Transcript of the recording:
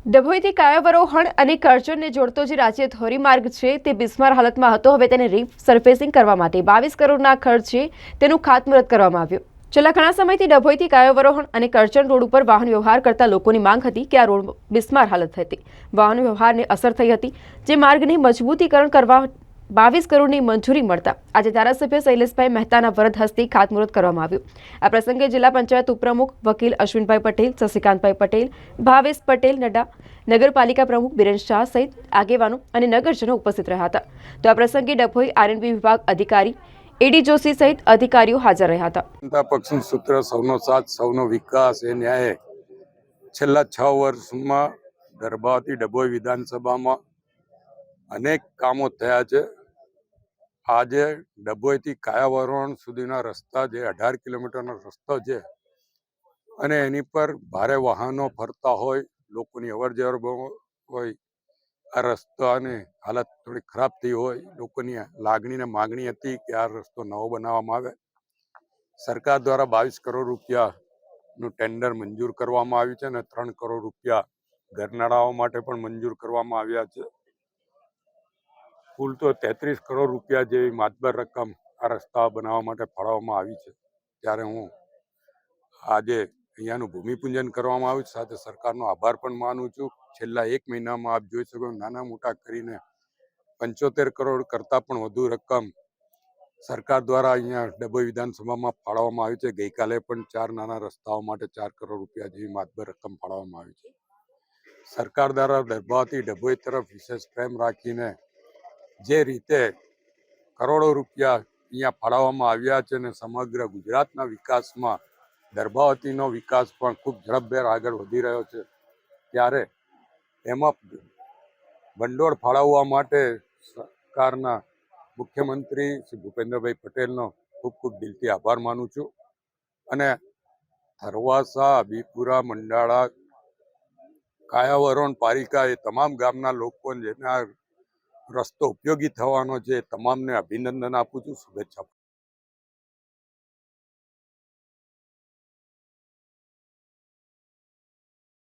ડભોઈથી કાયાવરોહણ અને કરજણને જોડતો જે રાજ્ય ધોરીમાર્ગ છે તે બિસ્માર હાલતમાં હતો. હવે તેને રીસર્ફેસિંગ કરવા માટે 22 કરોડના ખર્ચે તેનું ખાતમુહૂર્ત કરવામાં આવ્યું. છેલ્લા ઘણા સમયથી ડભોઈથી કાયાવરોહણ અને કરજણ રોડ ઉપર વાહન વ્યવહાર કરતા લોકોની માંગ હતી કે આ રોડ બિસ્માર હાલત હતી. વાહન વ્યવહારને અસર થઈ હતી, જે માર્ગની મજબૂતીકરણ કરવા 22 કરોડની મંજૂરી મળતા આજે ધારાસભ્ય શૈલેષભાઈ મહેતાના વરદ હસ્તે ખાતમુહૂર્ત કરવામાં આવ્યું. આ પ્રસંગે જિલ્લા પંચાયત ઉપપ્રમુખ વકીલ અશ્વિનભાઈ પટેલ, શશિકાંતભાઈ પટેલ, ભાવેશ પટેલ નડ્ડા, નગરપાલિકા પ્રમુખ બિરેન શાહ સહિત આગેવાનો અને નગરજનો ઉપસ્થિત રહ્યા હતા. તો આ પ્રસંગે ડભોઈ આરએનબી વિભાગ અધિકારી એડી જોશી સહિત અધિકારીઓ હાજર રહ્યા હતા. જનતા પક્ષનું સૂત્ર સૌનો સાથ સૌનો વિકાસ એ ન્યાય છેલ્લા 6 વર્ષમાં ગર્ભાવતી ડભોઈ વિધાનસભામાં અનેક કામો થયા છે. આજે ડભોઈથી કાયાવરોહણ સુધીના રસ્તા જે 18 કિલોમીટરનો રસ્તો છે અને એની પર ભારે વાહનો ફરતા હોય, લોકોની અવરજવર હોય, આ રસ્તાની હાલત થોડી ખરાબ થઈ હોય, લોકોની લાગણી ને માગણી હતી કે આ રસ્તો નવો બનાવવામાં આવે. સરકાર દ્વારા 22 કરોડ રૂપિયાનું ટેન્ડર મંજૂર કરવામાં આવ્યું છે અને 3 કરોડ રૂપિયા ઘરનાળાઓ માટે પણ મંજૂર કરવામાં આવ્યા છે. કુલ તો 33 કરોડ રૂપિયા જેવી માતબર રકમ આ રસ્તા બનાવવા માટે ફાળવવામાં આવી છે. ત્યારે હું આજે અહીંયાનું ભૂમિપૂજન કરવામાં આવ્યું, સાથે સરકારનો આભાર પણ માનું છું. છેલ્લા 1 મહિનામાં આપ જોઈ શકો નાના મોટા કરીને 75 કરોડ કરતાં પણ વધુ રકમ સરકાર દ્વારા અહીંયા ડભોઈ વિધાનસભામાં ફાળવવામાં આવી છે. ગઈકાલે પણ 4 નાના રસ્તાઓ માટે 4 કરોડ રૂપિયા જેવી માતબર રકમ ફાળવવામાં આવી છે. સરકાર દ્વારા ગર્ભાવતી ડભોઈ તરફ વિશેષ પ્રેમ રાખીને જે રીતે કરોડો રૂપિયા અહીંયા ફાળવવામાં આવ્યા છે અને સમગ્ર ગુજરાતના વિકાસમાં ગર્ભાવતીનો વિકાસ પણ ખૂબ ઝડપભેર આગળ વધી રહ્યો છે, ત્યારે એમાં ભંડોળ ફાળવવા માટે સરકારના મુખ્યમંત્રી શ્રી ભૂપેન્દ્રભાઈ પટેલનો ખૂબ ખૂબ દિલથી આભાર માનું છું. અને થરવાસા, બીપુરા, મંડાળા, કાયાવરોહણ, પારિકા એ તમામ ગામના લોકો જેના રસ્તો ઉપયોગી થવાનો છે, તમામને અભિનંદન આપું છું, શુભેચ્છા.